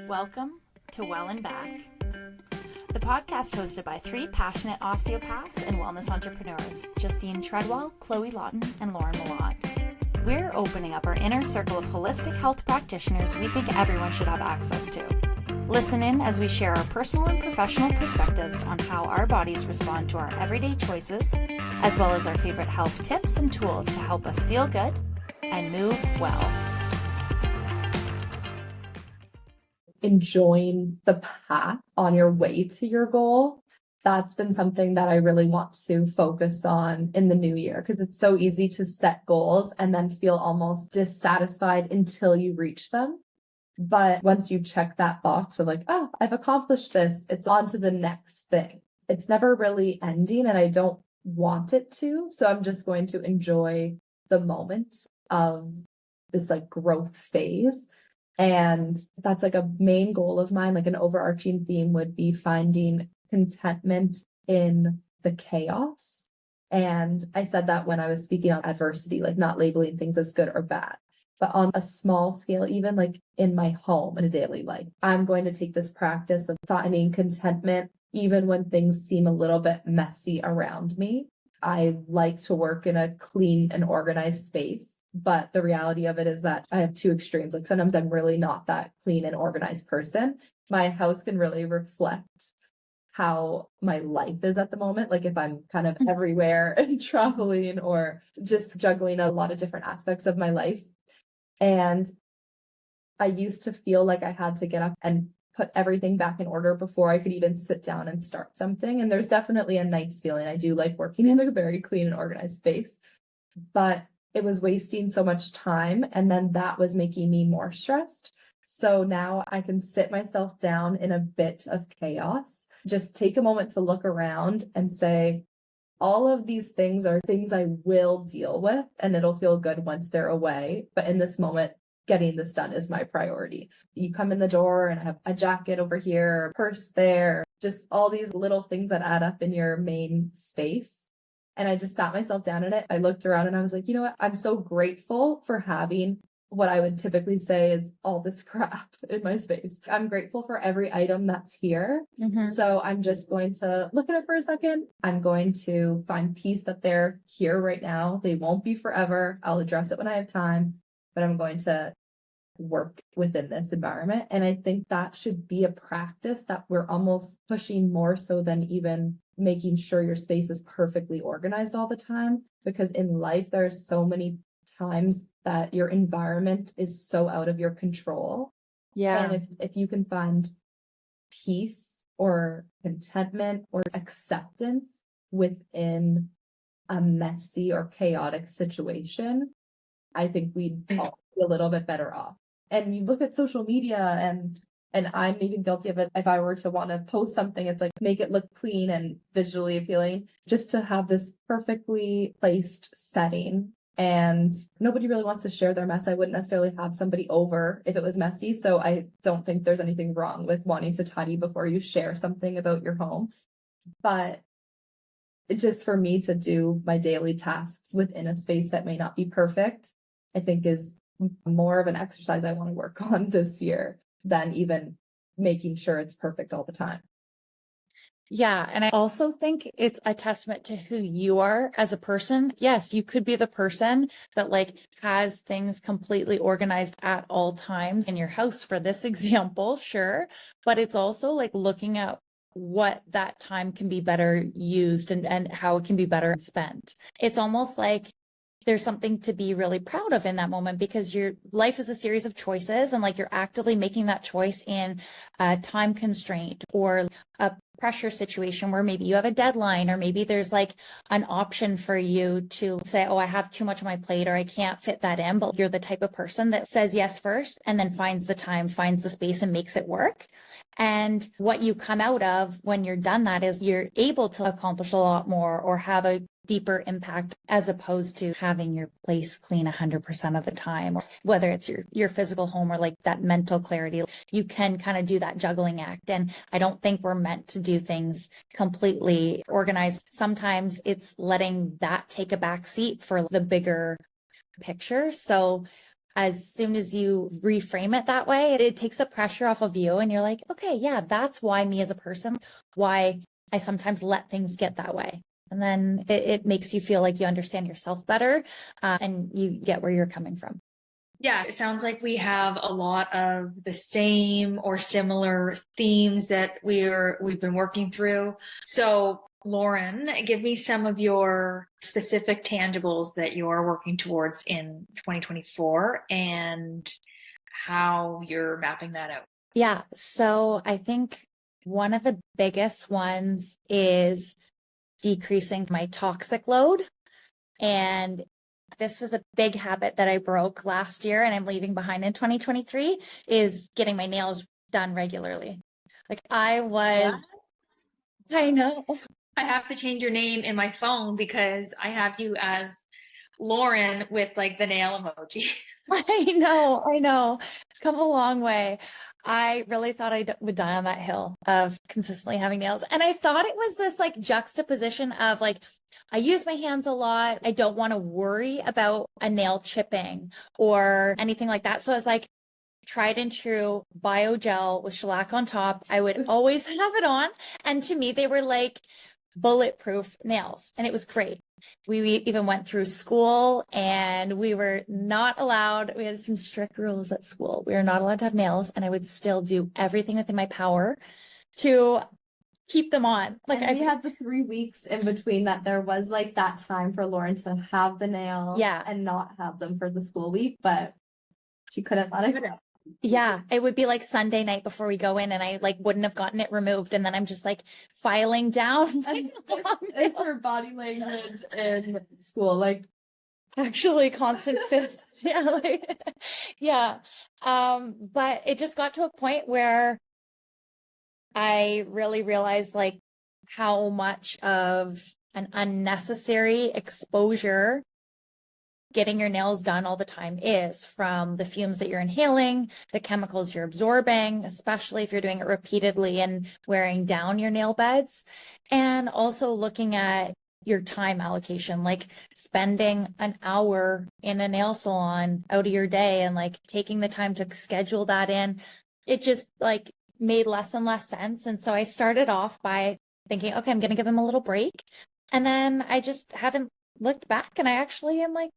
Welcome to Well and Back, the podcast hosted by three passionate osteopaths and wellness entrepreneurs, Justine Treadwell, Chloe Lawton, and Lauren Malott. We're opening up our inner circle of holistic health practitioners we think everyone should have access to. Listen in as we share our personal and professional perspectives on how our bodies respond to our everyday choices, as well as our favorite health tips and tools to help us feel good and move well. Enjoying the path on your way to your goal. That's been something that I really want to focus on in the new year, because it's so easy to set goals and then feel almost dissatisfied until you reach them. But once you check that box of like, oh, I've accomplished this, it's on to the next thing. It's never really ending, and I don't want it to. So I'm just going to enjoy the moment of this like growth phase. And that's like a main goal of mine, like an overarching theme would be finding contentment in the chaos. And I said that when I was speaking on adversity, like not labeling things as good or bad, but on a small scale, even like in my home in a daily life, I'm going to take this practice of finding contentment even when things seem a little bit messy around me. I like to work in a clean and organized space. But the reality of it is that I have two extremes. Like sometimes I'm really not that clean and organized person. My house can really reflect how my life is at the moment. Like if I'm kind of everywhere and traveling or just juggling a lot of different aspects of my life. And I used to feel like I had to get up and put everything back in order before I could even sit down and start something. And there's definitely a nice feeling. I do like working in a very clean and organized space, but it was wasting so much time, and then that was making me more stressed. So now I can sit myself down in a bit of chaos, just take a moment to look around and say, all of these things are things I will deal with, and it'll feel good once they're away. But in this moment, getting this done is my priority. You come in the door and I have a jacket over here, a purse there, just all these little things that add up in your main space. And I just sat myself down in it. I looked around and I was like, you know what? I'm so grateful for having what I would typically say is all this crap in my space. I'm grateful for every item that's here. So I'm just going to look at it for a second. I'm going to find peace that they're here right now. They won't be forever. I'll address it when I have time, but I'm going to work within this environment. And I think that should be a practice that we're almost pushing more so than even making sure your space is perfectly organized all the time. Because in life, there's so many times that your environment is so out of your control. Yeah. And if you can find peace or contentment or acceptance within a messy or chaotic situation, I think we'd all be a little bit better off. And you look at social media and I'm even guilty of it. If I were to want to post something, it's like make it look clean and visually appealing, just to have this perfectly placed setting. And nobody really wants to share their mess. I wouldn't necessarily have somebody over if it was messy. So I don't think there's anything wrong with wanting to tidy before you share something about your home. But just for me to do my daily tasks within a space that may not be perfect, I think is more of an exercise I want to work on this year than even making sure it's perfect all the time. Yeah. And I also think it's a testament to who you are as a person. Yes, you could be the person that like has things completely organized at all times in your house for this example, sure. But it's also like looking at what that time can be better used and how it can be better spent. It's almost like there's something to be really proud of in that moment, because your life is a series of choices and like you're actively making that choice in a time constraint or a pressure situation where maybe you have a deadline, or maybe there's like an option for you to say, oh, I have too much on my plate or I can't fit that in. But you're the type of person that says yes first and then finds the time, finds the space and makes it work. And what you come out of when you're done that is you're able to accomplish a lot more or have a deeper impact, as opposed to having your place clean 100% of the time, or whether it's your physical home or like that mental clarity. You can kind of do that juggling act. And I don't think we're meant to do things completely organized. Sometimes it's letting that take a back seat for the bigger picture. So as soon as you reframe it that way, it takes the pressure off of you and you're like, okay, yeah, that's why me as a person, why I sometimes let things get that way. And then it makes you feel like you understand yourself better, and you get where you're coming from. Yeah, it sounds like we have a lot of the same or similar themes that we've been working through. So, Lauren, give me some of your specific tangibles that you're working towards in 2024 and how you're mapping that out. Yeah, so I think one of the biggest ones is decreasing my toxic load. And this was a big habit that I broke last year and I'm leaving behind in 2023, is getting my nails done regularly. Like I know. I have to change your name in my phone because I have you as Lauren with like the nail emoji. I know. It's come a long way. I really thought I would die on that hill of consistently having nails. And I thought it was this like juxtaposition of like, I use my hands a lot. I don't want to worry about a nail chipping or anything like that. So I was like, tried and true bio gel with shellac on top. I would always have it on. And to me, they were like bulletproof nails. And it was great. We even went through school and we were not allowed, we had some strict rules at school. We were not allowed to have nails, and I would still do everything within my power to keep them on. Like and we had the 3 weeks in between that there was like that time for Lauren to have the nails and not have them for the school week, but she couldn't let it go. Yeah, it would be like Sunday night before we go in and I like wouldn't have gotten it removed. And then I'm just like filing down. It's her body language in school, like actually constant fist. Yeah. Yeah. But it just got to a point where I really realized like how much of an unnecessary exposure getting your nails done all the time is, from the fumes that you're inhaling, the chemicals you're absorbing, especially if you're doing it repeatedly and wearing down your nail beds. And also looking at your time allocation, like spending an hour in a nail salon out of your day and like taking the time to schedule that in. It just like made less and less sense. And so I started off by thinking, okay, I'm going to give him a little break. And then I just haven't looked back, and I actually am like,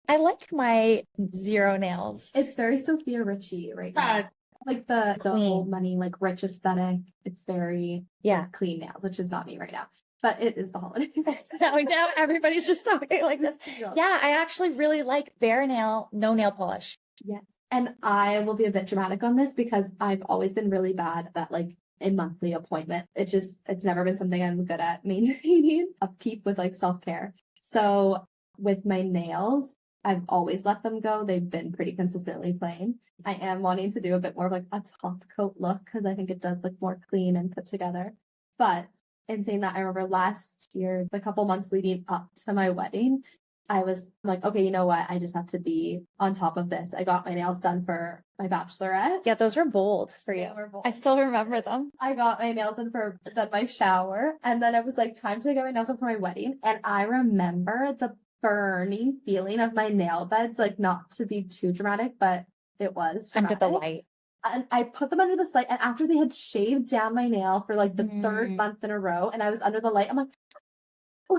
I like my zero nails. It's very Sophia Richie right now. Like the old money, like rich aesthetic. It's very clean nails, which is not me right now. But it is the holidays. now everybody's just talking like this. Yeah, I actually really like bare nail, no nail polish. Yes. And I will be a bit dramatic on this because I've always been really bad at like a monthly appointment. It's never been something I'm good at maintaining upkeep with like self-care. So with my nails, I've always let them go. They've been pretty consistently plain. I am wanting to do a bit more of like a top coat look because I think it does look more clean and put together. But in saying that, I remember last year, the couple months leading up to my wedding, I was like, okay, you know what? I just have to be on top of this. I got my nails done for my bachelorette. Yeah, those were bold for you. I still remember them. I got my nails done for my shower. And then it was like time to get my nails done for my wedding. And I remember the burning feeling of my nail beds, like not to be too dramatic, but it was dramatic. Under the light. And I put them under the light, and after they had shaved down my nail for like the third month in a row, and I was under the light, I'm like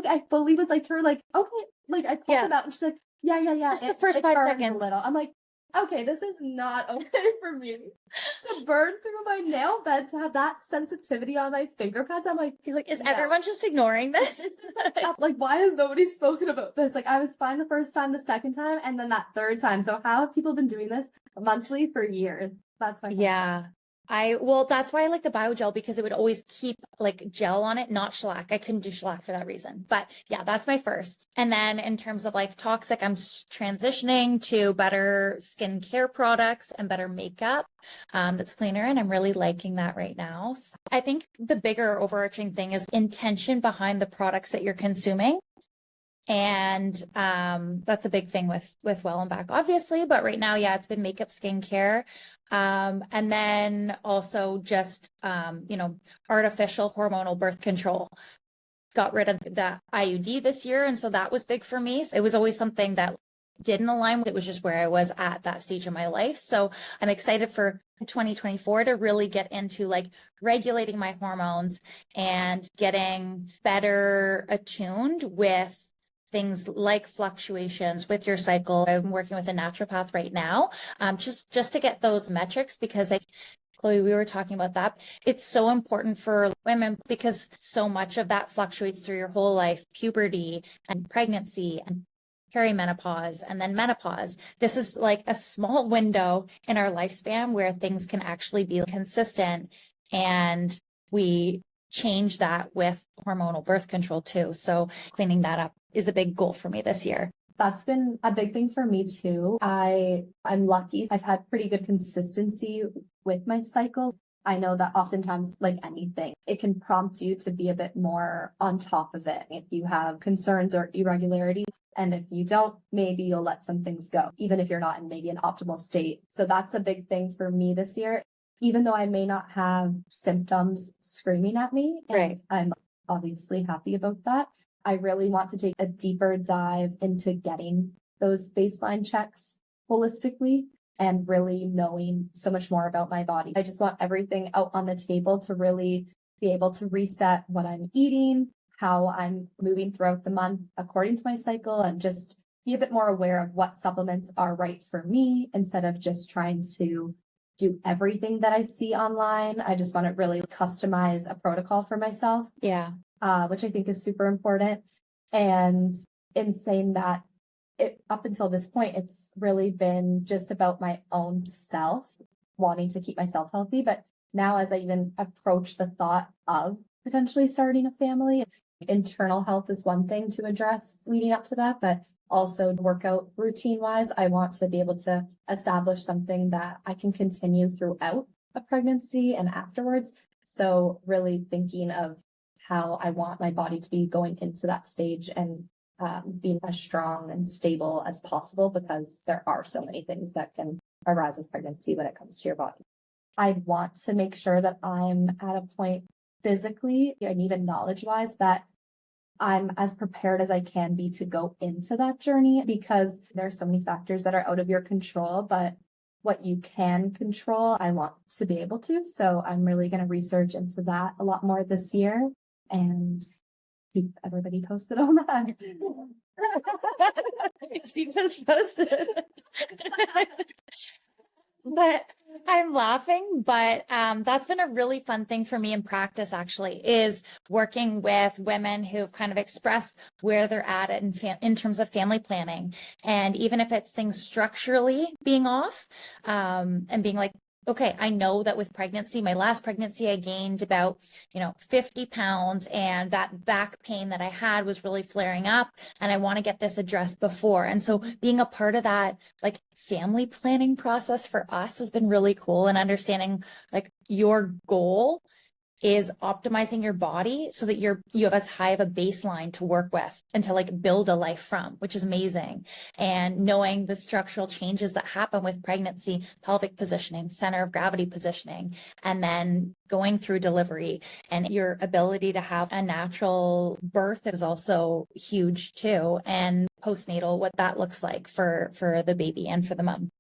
I fully was like to her, like, okay, like I pulled them out, and she's like, yeah. Just the first 5 seconds. A little. I'm like, okay, this is not okay for me to burn through my nail bed, to have that sensitivity on my finger pads. I'm like, is everyone just ignoring this? Like, why has nobody spoken about this? Like, I was fine the first time, the second time, and then that third time. So how have people been doing this monthly for years? That's my question. That's why I like the biogel, because it would always keep like gel on it, not shellac. I couldn't do shellac for that reason. But yeah, that's my first. And then in terms of like toxic, I'm transitioning to better skincare products and better makeup that's cleaner. And I'm really liking that right now. So I think the bigger overarching thing is intention behind the products that you're consuming. And that's a big thing with Well and Back, obviously. But right now, it's been makeup, skincare. And then also just, artificial hormonal birth control. Got rid of the IUD this year. And so that was big for me. So it was always something that didn't align with it, was just where I was at that stage of my life. So I'm excited for 2024 to really get into like regulating my hormones and getting better attuned with things like fluctuations with your cycle. I'm working with a naturopath right now, just to get those metrics, because Chloe, we were talking about that. It's so important for women because so much of that fluctuates through your whole life, puberty and pregnancy and perimenopause and then menopause. This is like a small window in our lifespan where things can actually be consistent, and we change that with hormonal birth control too. So cleaning that up is a big goal for me this year. That's been a big thing for me too. I'm lucky. I've had pretty good consistency with my cycle. I know that oftentimes, like anything, it can prompt you to be a bit more on top of it if you have concerns or irregularity. And if you don't, maybe you'll let some things go, even if you're not in maybe an optimal state. So that's a big thing for me this year. Even though I may not have symptoms screaming at me, Right. I'm obviously happy about that. I really want to take a deeper dive into getting those baseline checks holistically and really knowing so much more about my body. I just want everything out on the table to really be able to reset what I'm eating, how I'm moving throughout the month according to my cycle, and just be a bit more aware of what supplements are right for me instead of just trying to do everything that I see online. I just want to really customize a protocol for myself. Yeah. Which I think is super important. And in saying that, up until this point, it's really been just about my own self, wanting to keep myself healthy. But now, as I even approach the thought of potentially starting a family, internal health is one thing to address leading up to that, but also workout routine wise, I want to be able to establish something that I can continue throughout a pregnancy and afterwards. So really thinking of how I want my body to be going into that stage and being as strong and stable as possible, because there are so many things that can arise with pregnancy when it comes to your body. I want to make sure that I'm at a point physically and even knowledge wise that I'm as prepared as I can be to go into that journey, because there's so many factors that are out of your control, but what you can control, I want to be able to. So I'm really going to research into that a lot more this year and keep everybody posted on that. Keep us posted. But I'm laughing, but that's been a really fun thing for me in practice, actually, is working with women who've kind of expressed where they're at in terms of family planning. And even if it's things structurally being off, and being like, okay, I know that with pregnancy, my last pregnancy, I gained about, 50 pounds, and that back pain that I had was really flaring up, and I want to get this addressed before. And so being a part of that, like, family planning process for us has been really cool, and understanding like your goal is optimizing your body so that you have as high of a baseline to work with and to like build a life from, which is amazing. And knowing the structural changes that happen with pregnancy, pelvic positioning, center of gravity positioning, and then going through delivery, and your ability to have a natural birth is also huge too. And postnatal, what that looks like for the baby and for the mom.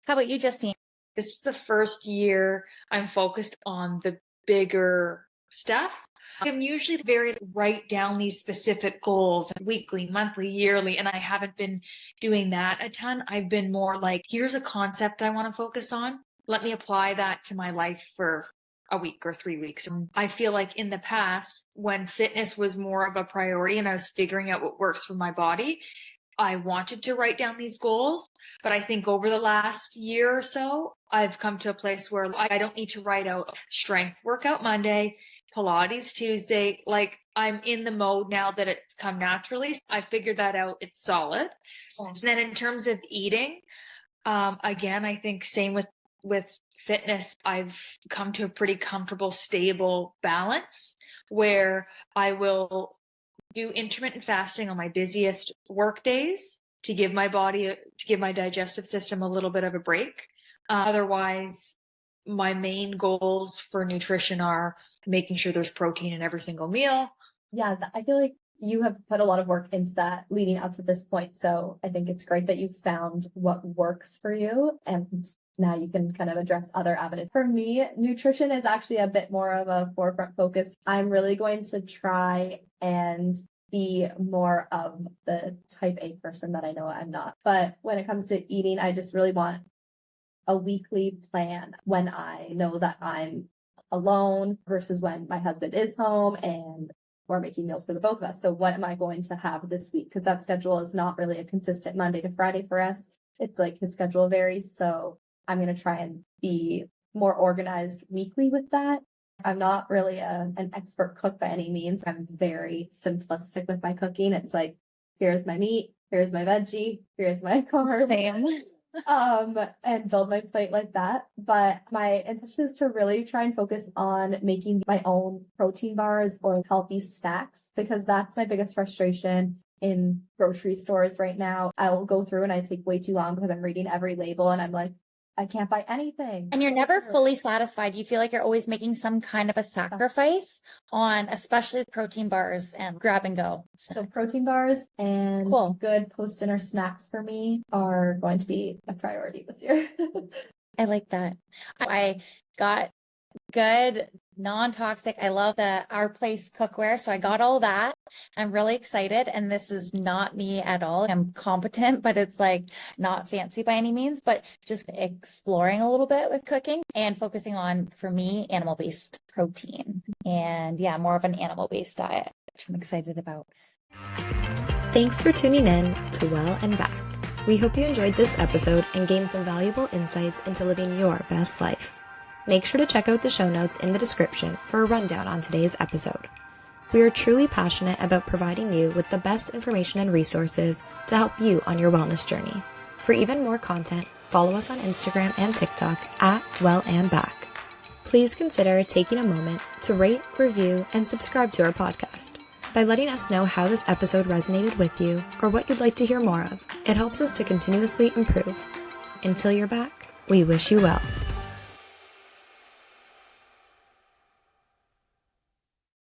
How about you, Justine? This is the first year I'm focused on the bigger stuff. I'm usually very write down these specific goals weekly, monthly, yearly, and I haven't been doing that a ton. I've been more like, here's a concept I want to focus on. Let me apply that to my life for a week or 3 weeks. I feel like in the past, when fitness was more of a priority and I was figuring out what works for my body, I wanted to write down these goals, but I think over the last year or so, I've come to a place where I don't need to write out strength workout Monday, Pilates Tuesday. Like, I'm in the mode now that it's come naturally. I figured that out. It's solid. And then in terms of eating, again, I think same with fitness, I've come to a pretty comfortable, stable balance where I will do intermittent fasting on my busiest work days to give my digestive system a little bit of a break. Otherwise, my main goals for nutrition are making sure there's protein in every single meal. Yeah, I feel like you have put a lot of work into that leading up to this point. So I think it's great that you found what works for you, and now you can kind of address other avenues. For me, nutrition is actually a bit more of a forefront focus. I'm really going to try and be more of the type A person that I know I'm not. But when it comes to eating, I just really want a weekly plan when I know that I'm alone versus when my husband is home and we're making meals for the both of us. So what am I going to have this week? Because that schedule is not really a consistent Monday to Friday for us. It's like his schedule varies. So I'm going to try and be more organized weekly with that. I'm not really an expert cook by any means. I'm very simplistic with my cooking. It's like, here's my meat, here's my veggie, here's my carb. Same. And build my plate like that. But my intention is to really try and focus on making my own protein bars or healthy snacks, because that's my biggest frustration in grocery stores right now. I will go through and I take way too long because I'm reading every label and I'm like, I can't buy anything. And you're never fully satisfied. You feel like you're always making some kind of a sacrifice on, especially protein bars and grab and go. So protein bars and good post-dinner snacks for me are going to be a priority this year. I like that. I got good, non-toxic. I love the Our Place cookware. So I got all that. I'm really excited. And this is not me at all. I'm competent, but it's like not fancy by any means, but just exploring a little bit with cooking and focusing on, for me, animal-based protein. And yeah, more of an animal-based diet, which I'm excited about. Thanks for tuning in to Well and Back. We hope you enjoyed this episode and gained some valuable insights into living your best life. Make sure to check out the show notes in the description for a rundown on today's episode. We are truly passionate about providing you with the best information and resources to help you on your wellness journey. For even more content, follow us on Instagram and TikTok at Well and Back. Please consider taking a moment to rate, review, and subscribe to our podcast. By letting us know how this episode resonated with you or what you'd like to hear more of, it helps us to continuously improve. Until you're back, we wish you well.